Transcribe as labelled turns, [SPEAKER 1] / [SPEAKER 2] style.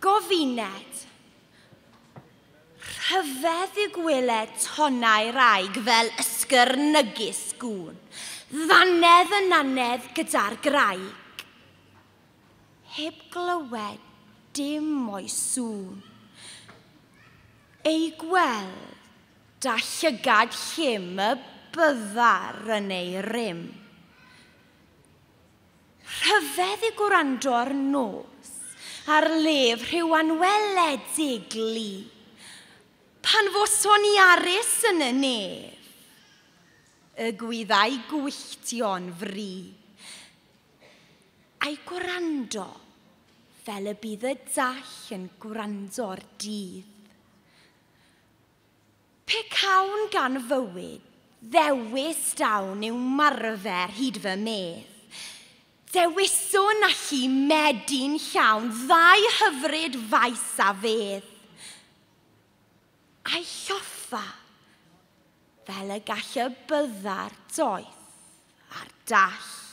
[SPEAKER 1] Gofuned. Rhyfedd y gweled tonnau'r aig fel ysgyrnygus gŵn. Ddanedd yn anedd gyda'r graig. Heb glywed dim o'i sŵn. Ei gweld a llygad llym y byddar yn ei rym. Rhyfedd i gwrando'r nos ar lef rhyw anweledig glu. Pan foson i arus yn y nef, y gwyddau gwylltion fri. A'i gwrando fel y bydd y dall yn gwrando'r dydd. Pe cawn gan fywyd, ddewis dawn i'w marfer hyd fy medd. Dewiswn allu medyn llawn ddau hyfryd faes a fedd. A'i lloffa fel y gall y byddar doeth a'r dall.